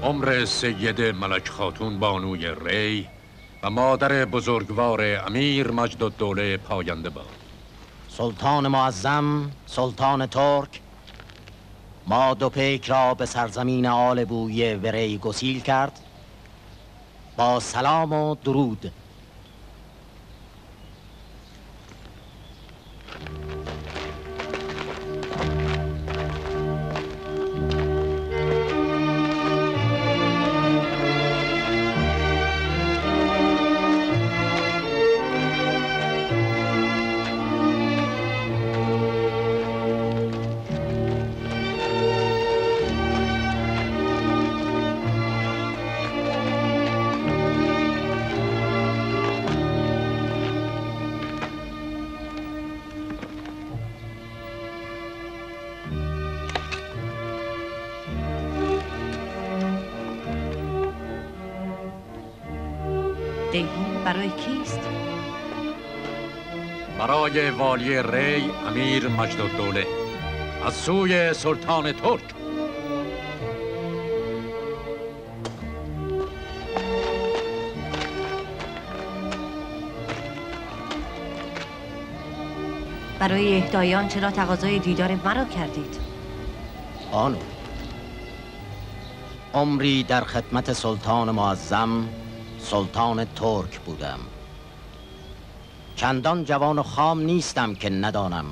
عمر سید ملک خاتون بانوی ری و مادر بزرگوار امیر مجدالدوله پاینده باد. سلطان معظم، سلطان ترک، ما دو پیک را به سرزمین آل بویه و ری گسیل کرد. با سلام و درود. دیهیم برای کیست؟ برای والی ری امیر مجدالدوله از سوی سلطان ترک. برای اهدای آن چرا تقاضای دیدار مرا کردید؟ بانو، عمری در خدمت سلطان معظم سلطان ترک بودم. چندان جوان و خام نیستم که ندانم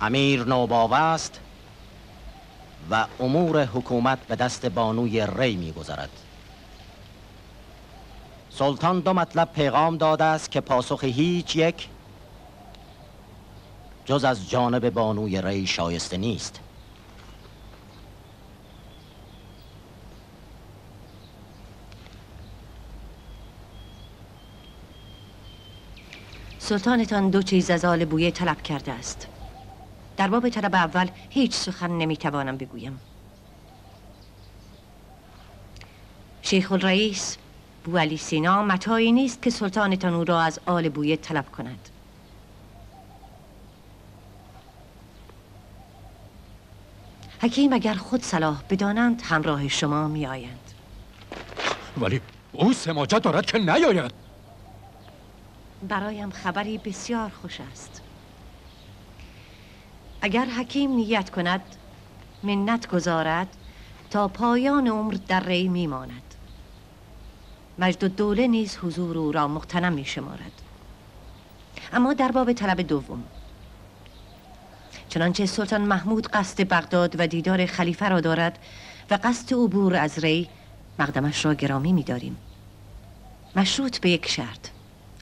امیر نوباوه است و امور حکومت به دست بانوی ری می‌گذرد. سلطان دو مطلب پیغام داده است که پاسخ هیچ یک جز از جانب بانوی ری شایسته نیست. سلطانتان دو چیز از آل بویه طلب کرده است. در باب طلب اول هیچ سخن نمیتوانم بگویم. شیخ الرئیس بوعلی سینا متاعی نیست که سلطانتان او را از آل بویه طلب کند. حکیم اگر خود صلاح بدانند همراه شما می آیند. ولی او سماجت دارد که نیاید. برایم خبری بسیار خوش است. اگر حکیم نیت کند منت گذارد تا پایان عمر در ری میماند. مجدالدوله نیز حضور او را مغتنم می شمارد. اما در باب طلب دوم، چنانچه سلطان محمود قصد بغداد و دیدار خلیفه را دارد و قصد عبور از ری، مقدمش را گرامی می داریم، مشروط به یک شرط.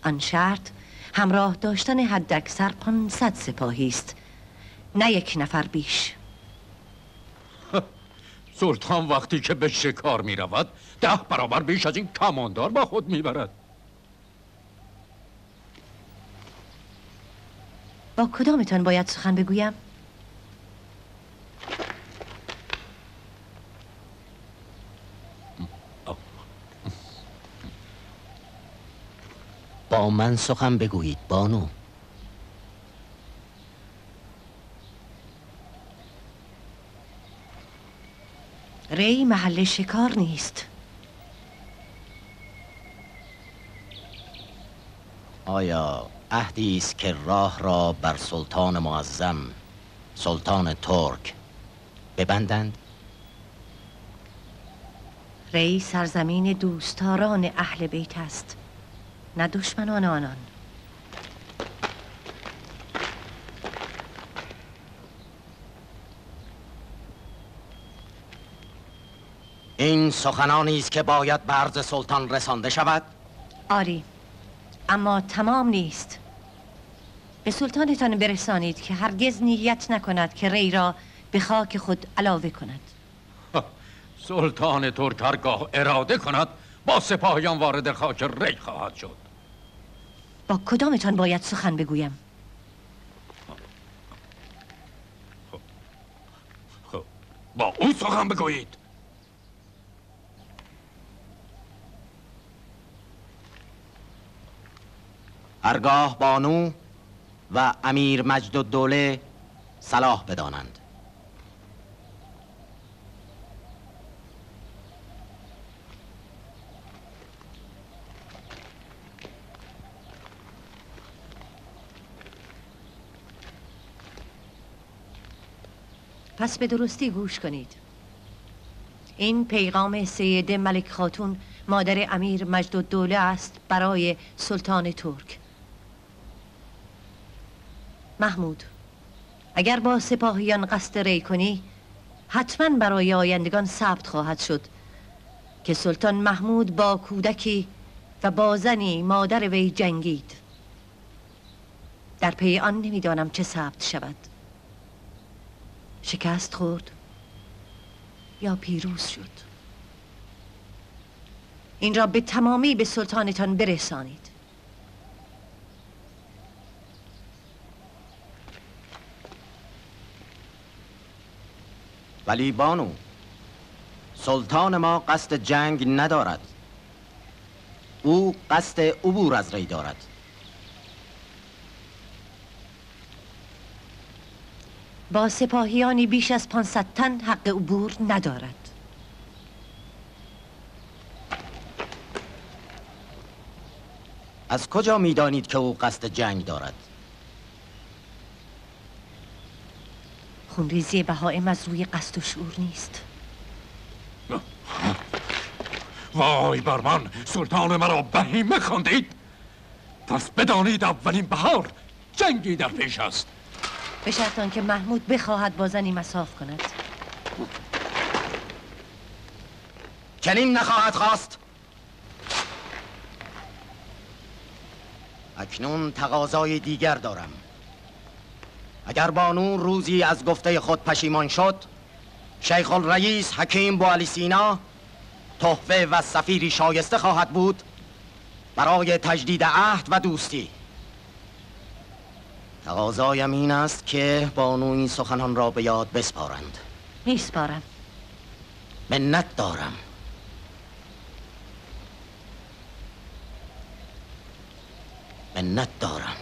آن شرط همراه داشتن حداکثر 500 سپاهی است، نه یک نفر بیش. سلطان وقتی که به شکار می رود 10 برابر بیش از این کماندار با خود می برد. با کدامتان باید سخن بگویم؟ با من سخن بگویید بانو. ری محل شکار نیست. آیا عهدی است که راه را بر سلطان معظم سلطان ترک ببندند؟ ری سرزمین دوستداران اهل بیت است، نه دشمنان آنان. این سخنانی است که باید به عرض سلطان رسانده شود؟ آری، اما تمام نیست. به سلطانتان برسانید که هرگز نیت نکند که ری را به خاک خود علاوه کند. سلطان ترک هرگاه اراده کند با سپاهیان وارد خاک ری خواهد شد. با کدامتان باید سخن بگویم؟ خب با او سخن بگویید. هرگاه بانو و امیر مجدالدوله صلاح بدانند. پس به درستی گوش کنید. این پیغام سید ملک خاتون مادر امیر مجدالدوله است برای سلطان ترک. محمود، اگر با سپاهیان قصد ری کنی، حتما برای آیندگان ثبت خواهد شد که سلطان محمود با کودکی و با زنی مادر وی جنگید. در پی آن نمیدانم چه ثبت شود، شکست خورد یا پیروز شد. این را به تمامی به سلطانتان برسانید. ولی بانو، سلطان ما قصد جنگ ندارد. او قصد عبور از ری دارد. با سپاهیانی بیش از 500 تن حق عبور ندارد. از کجا میدانید که او قصد جنگ دارد؟ خونریزی بهائم از روی قصد و شعور نیست. وای بر من، سلطان مرا بهیمه خواندید. پس بدانید اولین بهار جنگی در پیش است. به شرط آنکه محمود بخواهد با زنی مصاف کند. چنین نخواهد خواست. اکنون تقاضای دیگر دارم. اگر بانو روزی از گفته خود پشیمان شد، شیخ الرئیس حکیم بوعلی سینا تحفه و سفیری شایسته خواهد بود برای تجدید عهد و دوستی. تقاضایم این است که بانو این سخنان را به یاد بسپارند. میسپارم. منت دارم. منت دارم.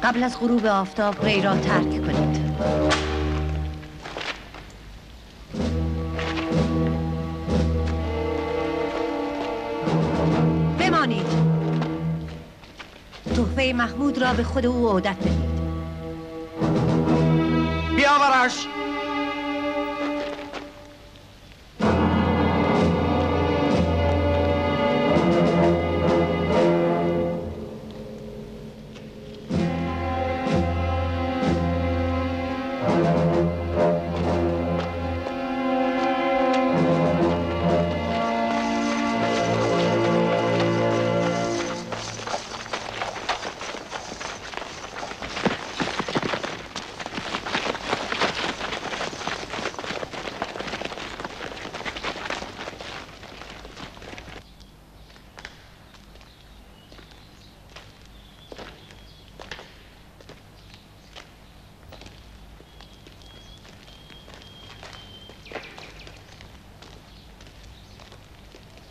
قبل از غروب آفتاب ری را ترک کنید. بمانید. تحفه محمود را به خود او عودت بدید. بیاورش.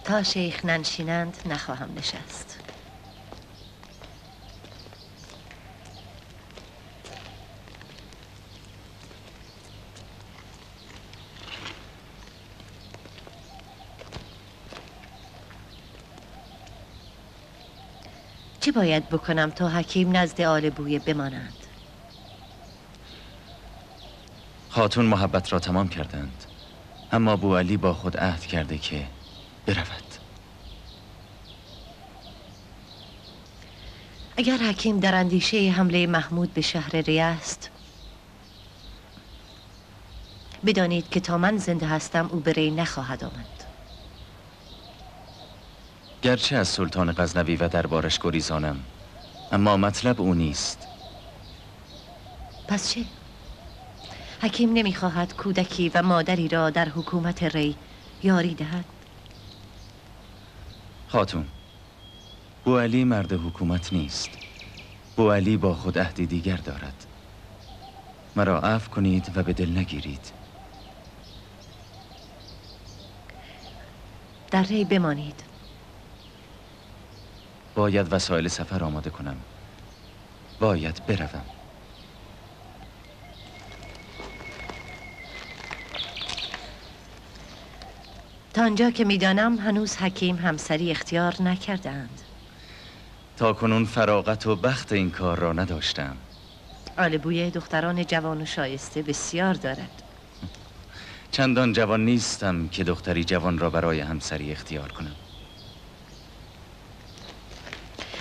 تا شیخ ننشینند نخواهم نشست. چه باید بکنم تا حکیم نزد آل بویه بمانند؟ خاتون محبت را تمام کردند، اما بوعلی با خود عهد کرده که برود. اگر حکیم در اندیشه حمله محمود به شهر ری است، بدانید که تا من زنده هستم او به ری نخواهد آمد. گرچه از سلطان غزنوی و دربارش گریزانم، اما مطلب او نیست. پس چه؟ حکیم نمیخواهد کودکی و مادری را در حکومت ری یاری دهد؟ خاتون، بوعلی مرد حکومت نیست. بوعلی با خود عهدی دیگر دارد. مرا عفو کنید و به دل نگیرید. در ری بمانید. باید وسایل سفر آماده کنم. باید بروم. تا آنجا که میدانم هنوز حکیم همسری اختیار نکردند. تا کنون فراغت و بخت این کار را نداشتم. آل بویه دختران جوان و شایسته بسیار دارد. چندان جوان نیستم که دختری جوان را برای همسری اختیار کنم.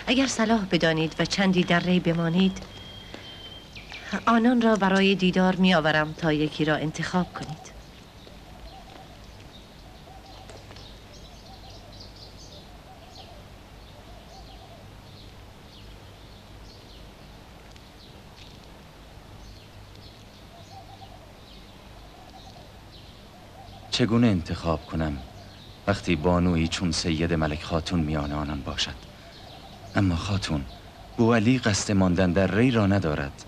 اگر صلاح بدانید و چندی در ری بمانید، آنان را برای دیدار می آورم تا یکی را انتخاب کنید. چگونه انتخاب کنم وقتی بانویی چون سید ملک خاتون میان آنان باشد؟ اما خاتون، بوعلی قصد ماندن در ری را ندارد.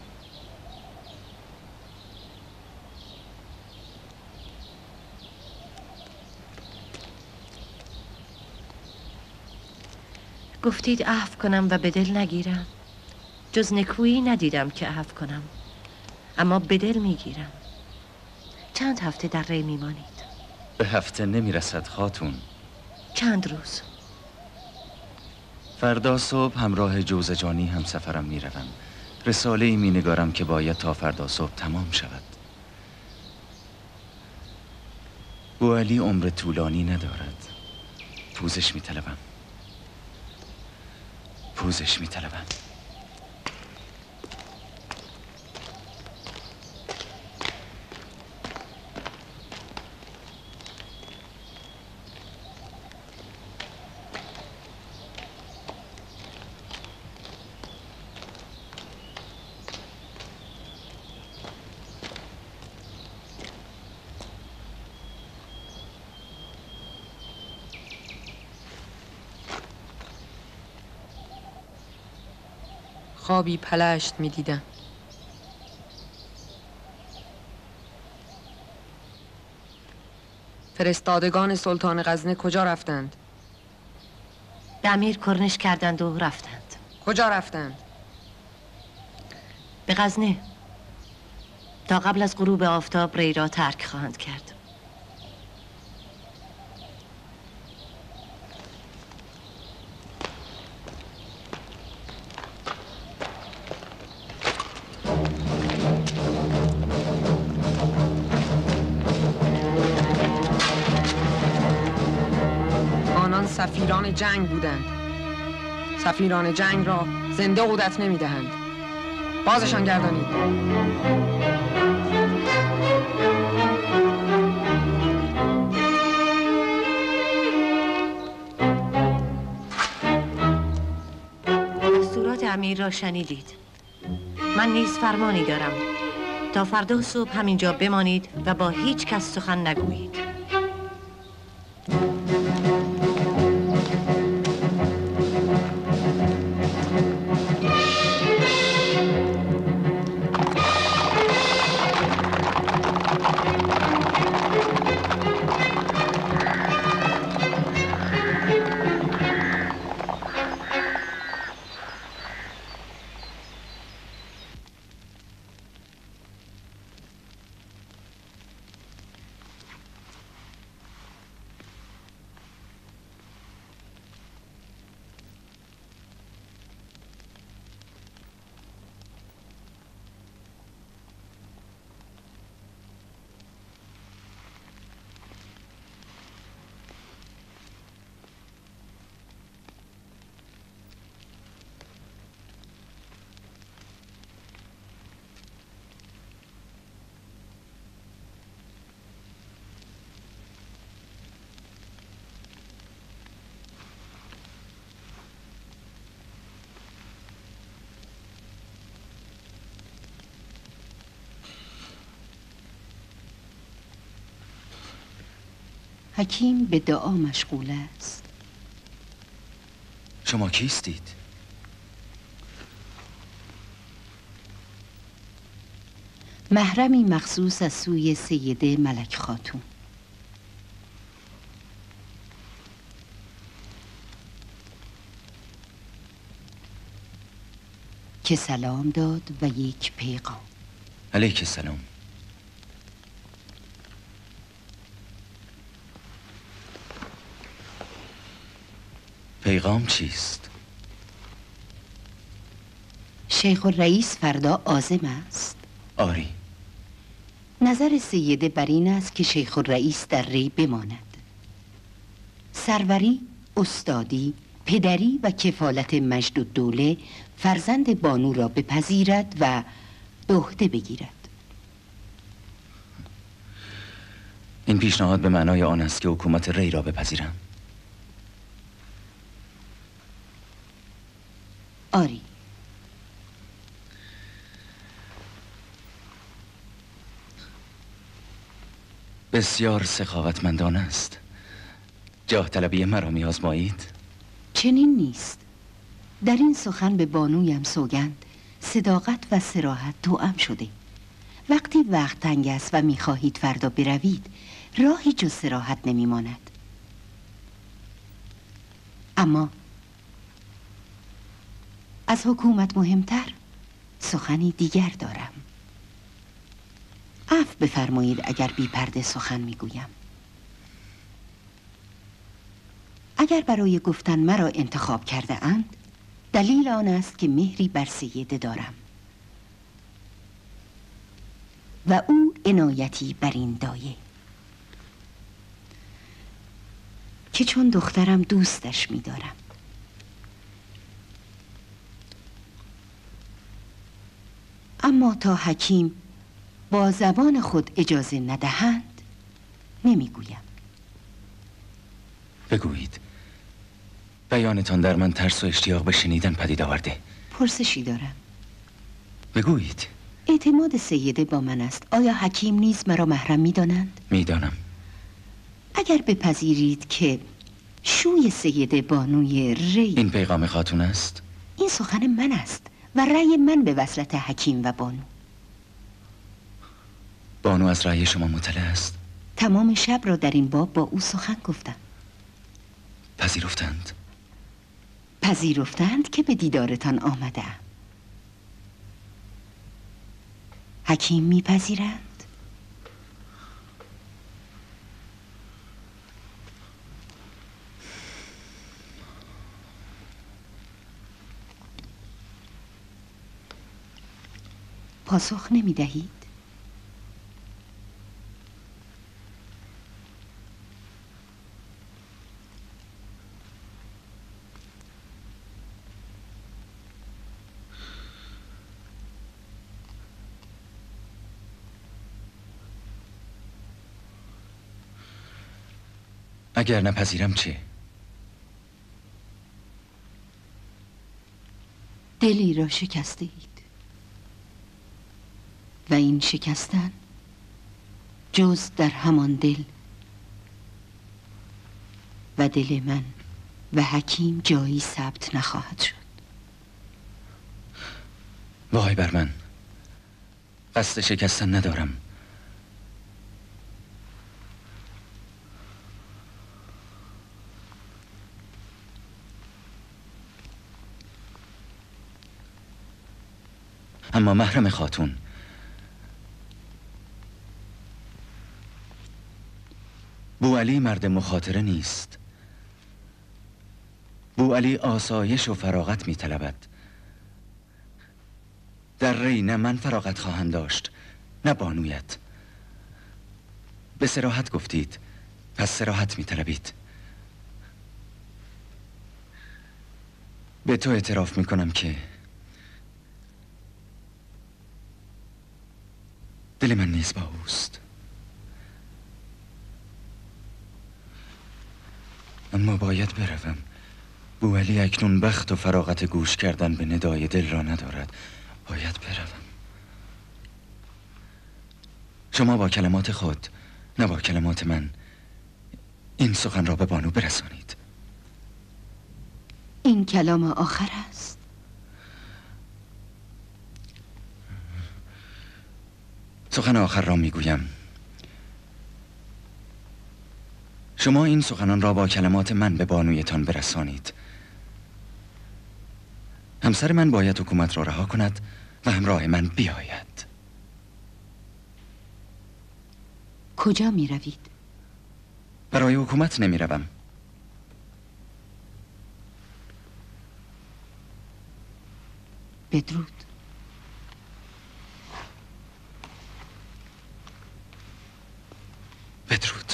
گفتید عفو کنم و به دل نگیرم. جز نکویی ندیدم که عفو کنم، اما به دل میگیرم. چند هفته در ری میمانید؟ به هفته نمیرسد خاتون. چند روز؟ فردا صبح همراه جوزجانی هم سفرم میروم. رساله ای می نگارم که باید تا فردا صبح تمام شود. بوعلی عمر طولانی ندارد. پوزش میطلبم. پوزش میطلبم. خوابی پلشت می دیدم. فرستادگان سلطان غزنه کجا رفتند؟ به امیر کرنش کردند و رفتند. کجا رفتند؟ به غزنه. تا قبل از غروب آفتاب ری را ترک خواهند کرد. سفیران جنگ بودند. سفیران جنگ را زنده عودت نمی‌دهند. بازشان گردانید. دستورات امیر را شنیدید. من نیز فرمانی دارم تا فردا صبح همینجا بمانید و با هیچ کس سخن نگویید. حکیم به دعا مشغول است. شما کیستید؟ محرمی مخصوص از سوی سیده ملک خاتون. که سلام داد و یک پیغام. علیک السلام. پیغام چیست؟ شیخ الرئیس فردا عازم است. آری. نظر سیده بر این است که شیخ الرئیس در ری بماند. سروری، استادی، پدری و کفالت مجد الدوله فرزند بانو را بپذیرد و به عهده بگیرد. این پیشنهاد به معنای آن است که حکومت ری را بپذیرم؟ آری. بسیار سخاوتمندانه است. جاه طلبی مرا می آزمایید؟ چنین نیست. در این سخن به بانویم سوگند صداقت و صراحت توأم شده. وقتی وقت تنگ است و می‌خواهید فردا بروید، راهی جز صراحت نمی‌ماند. اما از حکومت مهمتر سخنی دیگر دارم. عفو بفرمایید اگر بی پرده سخن میگویم. اگر برای گفتن مرا انتخاب کرده اند، دلیل آن است که مهری بر سیده دارم و او عنایتی بر این دایه که چون دخترم دوستش می‌دارم. اما تا حکیم با زبان خود اجازه ندهند نمیگویم. بگویید. بیانتان در من ترس و اشتیاق به شنیدن پدید آورده. پرسشی دارم. بگویید. اعتماد سیده با من است. آیا حکیم نیز مرا محرم می‌دانند؟ میدانم. اگر بپذیرید که شوی سیده بانوی ری این پیغام خاتون است؟ این سخن من است و رأی من به وصلت حکیم و بانو. بانو از رأی شما مطلع است؟ تمام شب را در این باب با او سخن گفتم. پذیرفتند؟ پذیرفتند که به دیدارتان آمدم. حکیم میپذیرند؟ پاسخ نمیدهید؟ اگر نپذیرم چه؟ دلی را شکسته اید و این شکستن جز در همان دل و دل من و حکیم جایی ثبت نخواهد شد. وای بر من. قصد شکستن ندارم. اما محرم خاتون، بوعلی مرد مخاطره نیست. بوعلی آسایش و فراغت می طلبد. در ری نه من فراغت خواهم داشت نه بانویت. به صراحت گفتید، پس صراحت می طلبید. به تو اعتراف می کنم که دل من نیز با اوست. اما باید بروم. بوعلی اکنون بخت و فراغت گوش کردن به ندای دل را ندارد. باید بروم. شما با کلمات خود نه با کلمات من این سخن را به بانو برسانید. این کلام آخر است. سخن آخر را میگویم. شما این سخنان را با کلمات من به بانویتان برسانید. همسر من باید حکومت را رها کند و همراه من بیاید. کجا می روید؟ برای حکومت نمی روم. بدرود. بدرود.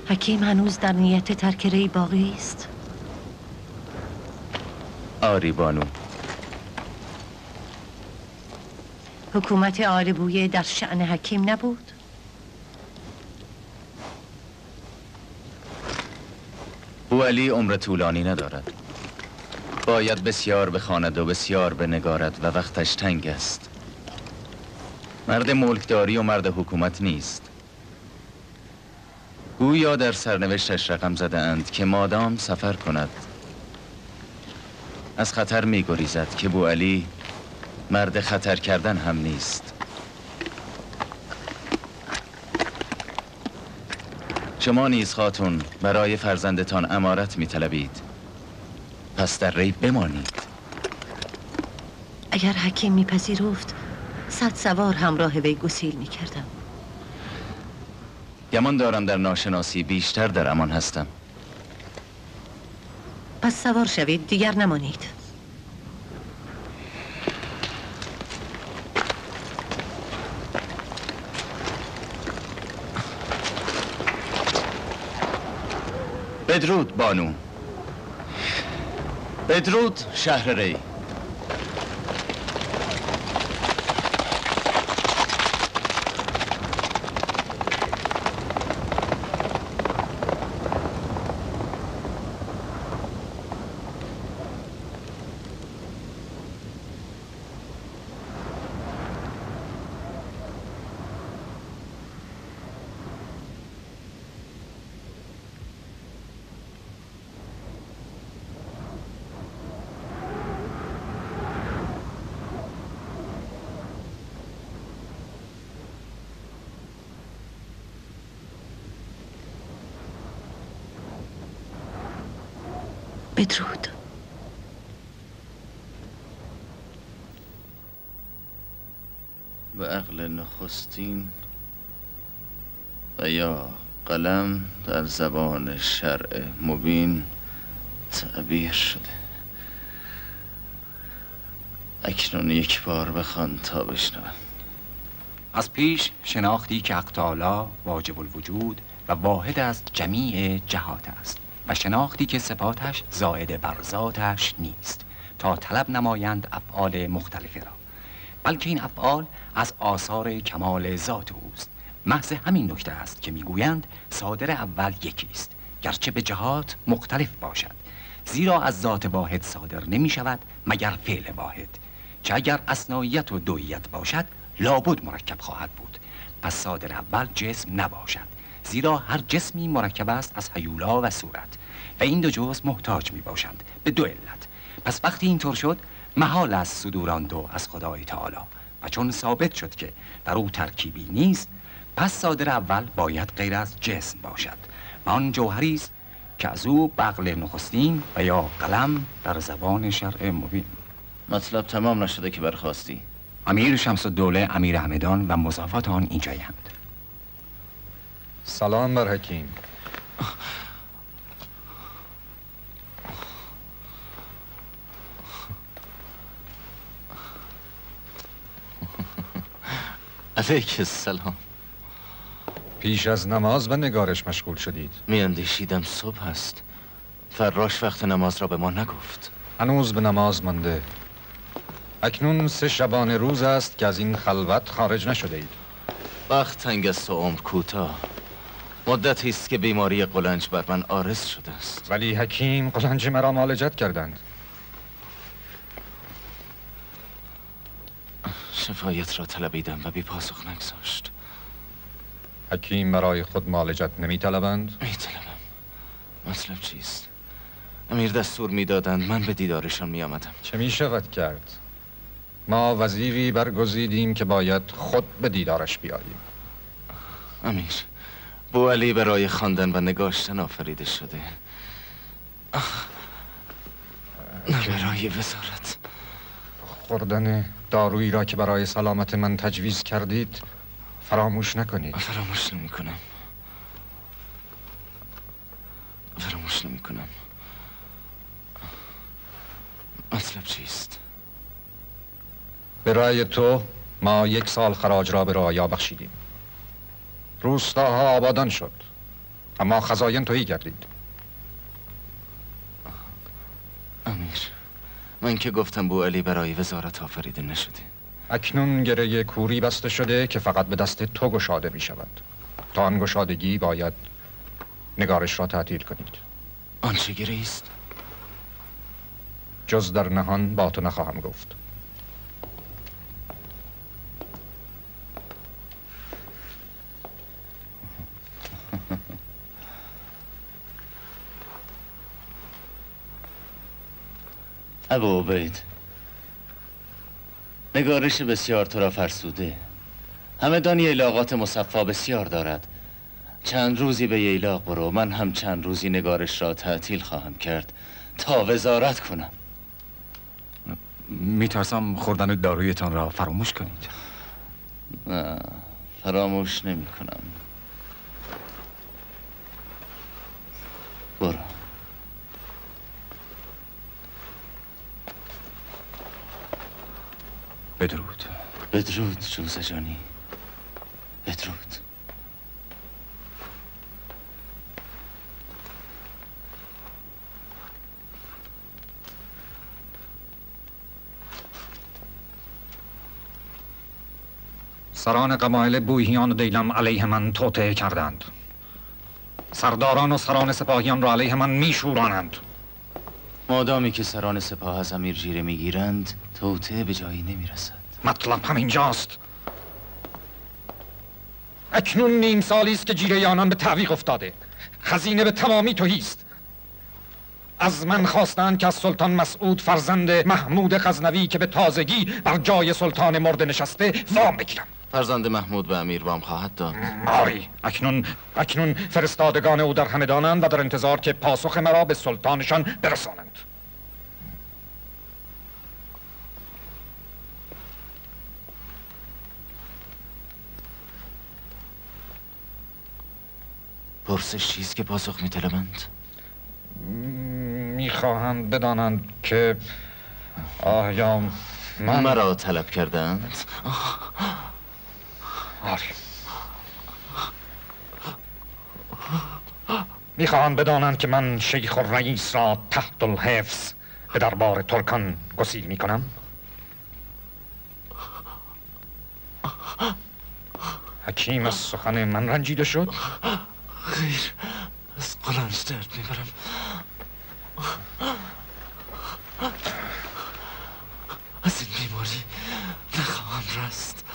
حکیم هنوز در نیت ترک ری باقی است؟ آری بانو. حکومت آل بویه در شأن حکیم نبود؟ بوعلی عمر طولانی ندارد. باید بسیار بخواند و بسیار بنگارد و وقتش تنگ است. مرد ملکداری و مرد حکومت نیست. گویا در سرنوشتش رقم زده اند که مادام سفر کند از خطر می گریزد که بوعلی مرد خطر کردن هم نیست. شما نیز خاتون برای فرزندتان امارت می طلبید، پس در ری بمانید. اگر حکیم میپذیرفت 100 سوار همراه وی گسیل میکردم. گمان دارم در ناشناسی بیشتر در امان هستم. پس سوار شوید، دیگر نمانید. بدرود بانو. بدرود شهر ری. بدرود. به عقل نخستین و یا قلم در زبان شرع مبین تعبیر شده. اکنون یک بار بخوان تا بشنوم. از پیش شناختی که حق تعالی واجب الوجود و واحد از جمیع جهات است و شناختی که صفاتش زائد بر ذاتش نیست تا طلب نمایند افعال مختلفه را، بلکه این افعال از آثار کمال ذات اوست. محض همین نکته است که میگویند صادر اول یکی است، گرچه به جهات مختلف باشد، زیرا از ذات واحد صادر نمی شود مگر فعل واحد، چه اگر اثناییت و دوییت باشد لابد مرکب خواهد بود. پس صادر اول جسم نباشد، زیرا هر جسمی مرکب است از هیولا و صورت و این دو جزء محتاج می باشند به دو علت. پس وقتی اینطور شد محال است صدور آن دو از خدای تعالی و چون ثابت شد که در او ترکیبی نیست، پس صادر اول باید غیر از جسم باشد و آن جوهری است که از او بغل نخستین و یا قلم در زبان شرع مبین. مطلب تمام نشده که برخواستی. امیر شمس الدوله، امیر همدان و مضافات آن اینجایند. سلام بر حکیم. علیک السلام. پیش از نماز به نگارش مشغول شدید. میاندیشیدم صبح است. فراش وقت نماز را به ما نگفت. هنوز به نماز مانده. اکنون 3 شبانه روز است که از این خلوت خارج نشده اید. وقت تنگ است و عمر کوتاه. مدتی است که بیماری قلنج بر من عارض شده است. ولی حکیم قلنج مرا معالجت کردند. شفایت را طلبیدم و بی پاسخ نگذاشت. حکیم برای خود معالجت نمی طلبند؟ می طلبم. مطلب چیست؟ امیر دستور می دادند، من به دیدارشان می آمدم. چه می شود کرد؟ ما وزیری برگزیدیم که باید خود به دیدارش بیاییم. امیر، بوعلی برای خواندن و نگاشتن آفریده شده، نه برای وزارت. خوردن دارویی را که برای سلامت من تجویز کردید فراموش نکنید. فراموش نمی کنم. فراموش نمی کنم. مطلب چیست؟ به رأی تو ما 1 سال خراج را به رعایا بخشیدیم. روستاها آبادان شد، اما خزاین تویی گردید. امیر، من که گفتم بوعلی برای وزارت آفریده نشده. اکنون گره کوری بسته شده که فقط به دست تو گشاده می شود. تا آن گشادگی باید نگارش را تعطیل کنید. آن چه گره است؟ جز در نهان با تو نخواهم گفت. ابو عبید، نگارش بسیار تو را فرسوده. همدان ییلاقات مصفا بسیار دارد. چند روزی به ییلاق برو، من هم چند روزی نگارش را تعطیل خواهم کرد تا وزارت کنم. میترسم خوردن دارویتان را فراموش کنید. نه، فراموش نمی کنم. برو. بدرود. بدرود جوزه جانی، بدرود. سران قبایل بویهیان و دیلم علیه من توطئه کردند. سرداران و سران سپاهیان را علیه من میشورانند. مادامی که سران سپاه از امیر جیره میگیرند، توطئه به جایی نمیرسد. مطلب همینجاست. اکنون 1/2 سالی است که جیره آنان به تعویق افتاده. خزینه به تمامی تهی است. از من خواستند که از سلطان مسعود فرزند محمود غزنوی که به تازگی بر جای سلطان مرده نشسته وام بگیرم. فرزند محمود به امیر وام خواهد داد. آری، اکنون فرستادگان او در همدانند و در انتظار که پاسخ مرا به سلطانشان برسانند. پرسش چیست که پاسخ می‌طلبند؟ میخواهند بدانند که آیا من مرا طلب کردند؟ آری. میخواهند بدانند که من شیخ الرئیس را تحت الحفظ به دربار ترکان گسیل میکنم. حکیم از سخن من رنجیده شد؟ خیر، از قلنج درد میبرم. از این بیماری نخواهم رست.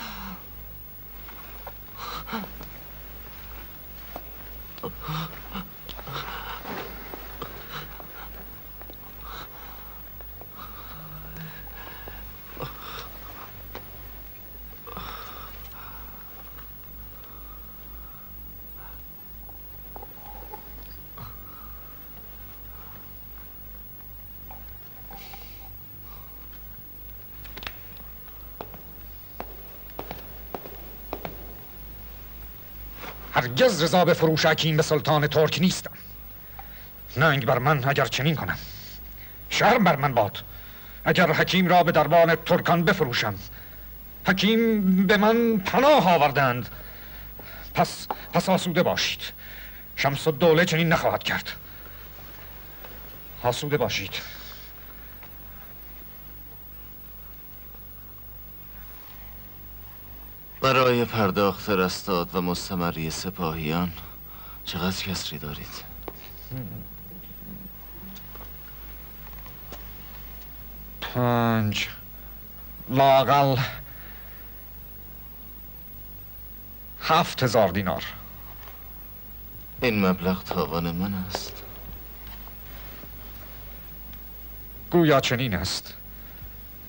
هرگز رضا به فروش حکیم به سلطان ترک نیستم. ننگ بر من اگر چنین کنم، شرم بر من باد اگر حکیم را به دربان ترکان بفروشم. حکیم به من پناه آوردند. پس آسوده باشید، شمس الدوله چنین نخواهد کرد. آسوده باشید. برای پرداخت رستاد و مستمری سپاهیان چقدر کسری دارید؟ پنج، لااقل 7,000 دینار. این مبلغ تاوان من است. گویا چنین است.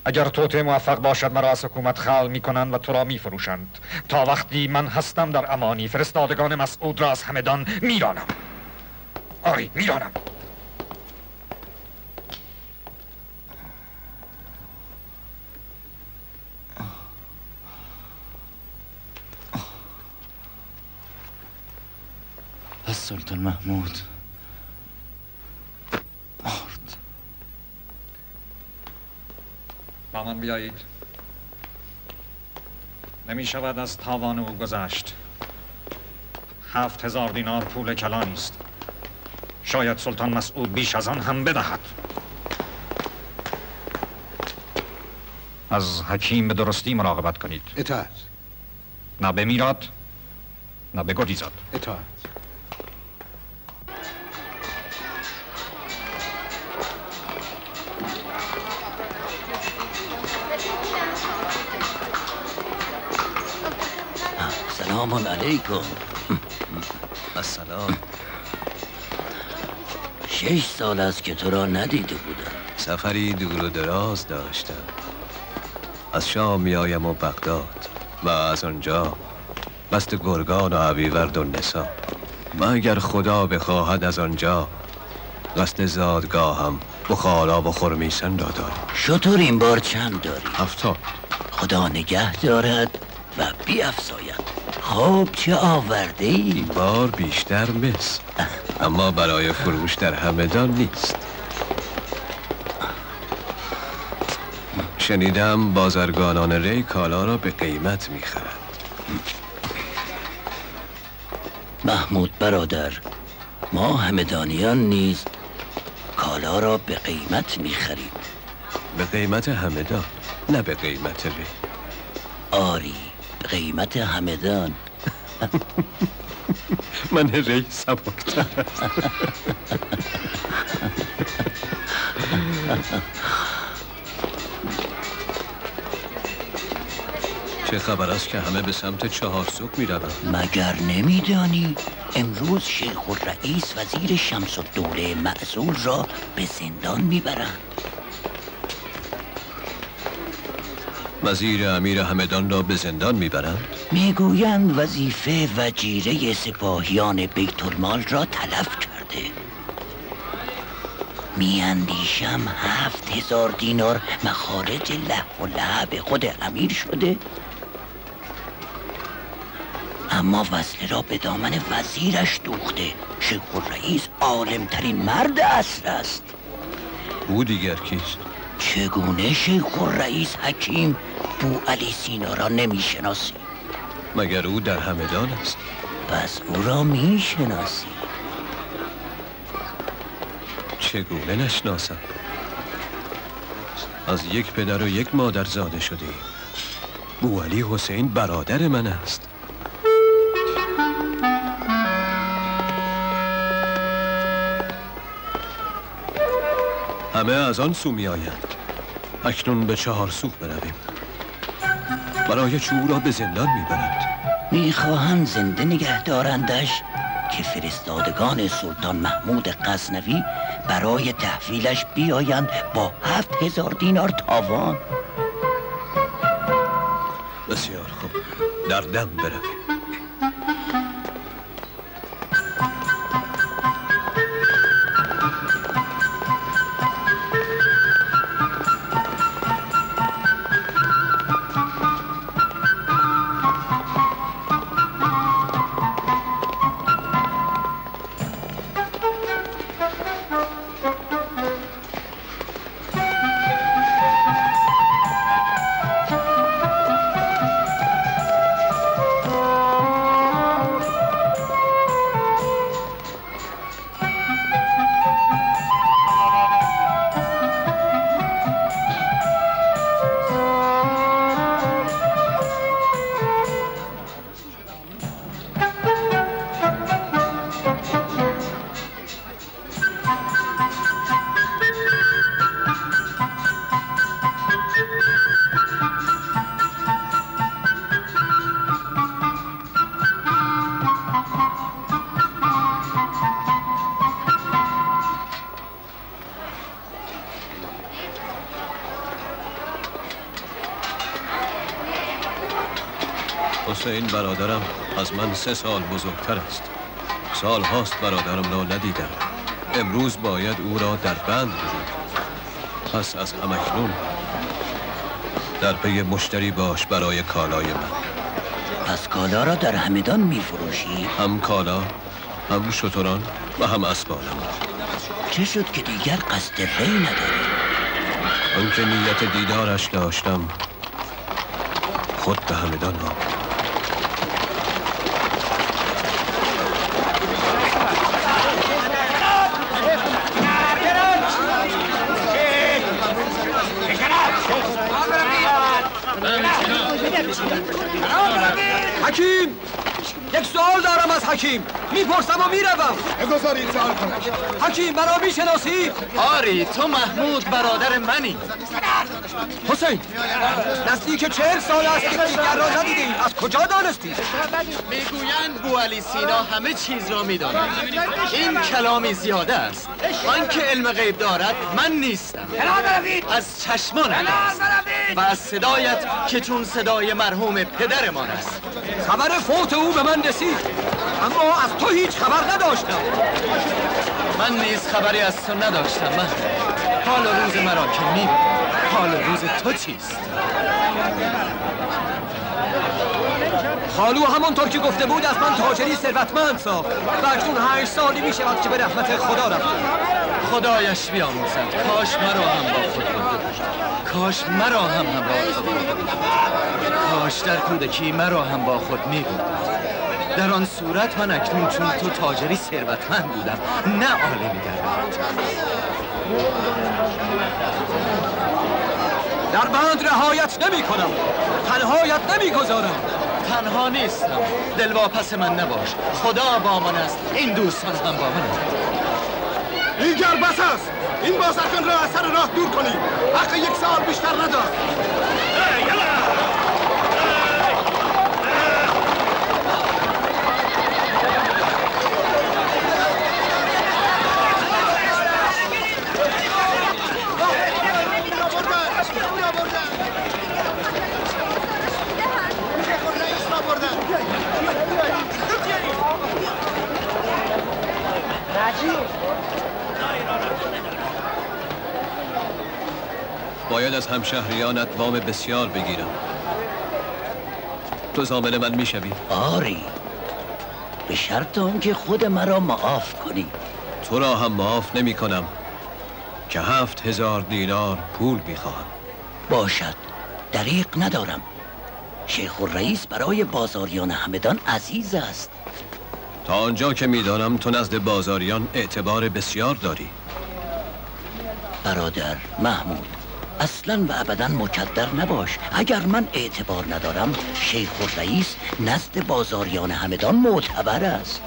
اگر توطئه موفق باشد مرا از حکومت خلع می‌کنند و تو را می‌فروشند. تا وقتی من هستم در امانی فرستادگان مسعود را از همدان میرانم. آری میرانم. پس سلطان محمود مرد. با من بیایید. نمی شود از تاوان او گذشت. 7,000 دینار پول کلانی است. شاید سلطان مسعود بیش از آن هم بدهد. از حکیم به درستی مراقبت کنید. اطاعت. نه بمیرد نه بگریزد. اطاعت. سلام علیکم. السلام. 6 سال است که تو را ندیده بودم. سفری دور و دراز داشتم. از شام میایم و بغداد و از آنجا بست گرگان و ابیورد و نسا. و اگر خدا بخواهد از آنجا قصد زادگاهم بخارا و خرمیسن را دارم. شطور این بار چند داری؟ 70. خدا نگه دارد و بیفزاید. خب چه آورده ای؟ این بار بیشتر مس، اما برای فروش در همدان نیست. شنیدم بازرگانان ری کالا را به قیمت میخرند. محمود برادر، ما همدانیان نیز کالا را به قیمت میخریم. به قیمت همدان، نه به قیمت ری. آری، به قیمت همدان. من ری سبکتر است. چه خبر است که همه به سمت چهارسوق می روند؟ مگر نمیدانی امروز شیخ الرئیس وزیر شمس الدوله معزول را به زندان میبرند. وزیر امیر همدان را به زندان میبرند؟ میگویند وظیفه وجیره سپاهیان بیت المال را تلف کرده. میاندیشم 7,000 دینار مخارج لهو و لعب خود امیر شده، اما وصله را به دامن وزیرش دوخته. شیخ الرئیس عالمترین مرد عصر است. او دیگر کیست؟ چگونه شیخ الرئیس حکیم بو علی سینا را نمیشناسی؟ مگر او در همدان است؟ پس او را میشناسی. چگونه نشناسم؟ از یک پدر و یک مادر زاده شده ایم. بو علی حسین برادر من است. همه از آن سو می آیند. اکنون به چهارسوق برویم. برای چه او را به زندان می برند؟ میخواهند زنده نگه دارندش که فرستادگان سلطان محمود غزنوی برای تحویلش بیایند با 7000 دینار تاوان. بسیار خوب، در دم برویم. حسین برادرم از من 3 سال بزرگتر است. سال هاست برادرم را ندیدم. امروز باید او را در بند بود. پس از همکنون در پی مشتری باش برای کالای من. پس کالا را در همدان می فروشی؟ هم کالا، هم شتران و هم اسبانم. چه شد که دیگر قصد ری نداری؟ آنکه نیت دیدارش داشتم خود به همدان آمد. حکیم، یک سوال دارم از حکیم. میپرسم و میروم. بگذارید سوال کنم. حکیم، مرا میشناسی؟ آری، تو محمود برادر منی. حسین، نزدیک 40 سال است که دیگر را ندیده ای. از کجا دانستی؟ میگویند بوعلی سینا همه چیز را میداند. این کلامی زیاده است. آنکه علم غیب دارد من نیستم. از چشمانت است و از صدایت که چون صدای مرحوم پدرمان است. خبر فوت او به من رسید، اما از تو هیچ خبر نداشتم. من نیز خبری از تو نداشتم. من حال روز مرا که میبینم، حال روز تو چیست؟ خالو همانطور که گفته بود از من تاجری ثروتمند ساخت و اکنون 8 سالی می شود که به رحمت خدا رفت. خدایش بیاموزد. کاش مرا هم با خود برد. کاش مرا هم همراه خود برد. کاش در کودکی مرا هم با خود می برد. در آن صورت من اکنون چون تو تاجری ثروتمند بودم، نه عالمی در بند رهایت نمی کنم، تنهایت نمی گذارم. تنها نیستم، دلواپس من نباش. خدا با من است، این دوستان هم با من. دیگر بس است. این بازرگان را از سر راه دور کنید. حق 1 سال بیشتر ندارد. باید از همشهریانت وام بسیار بگیرم. تو ضامن من میشوی؟ آری، به شرط آنکه خود مرا معاف کنی. تو را هم معاف نمی کنم که 7000 دینار پول میخواهم. باشد، دریغ ندارم. شیخ الرئیس برای بازاریان همدان عزیز است. تا آنجا که میدانم تو نزد بازاریان اعتبار بسیار داری. برادر محمود، اصلا و ابدا مکدر نباش. اگر من اعتبار ندارم، شیخ الرئیس نزد بازاریان همدان معتبر است.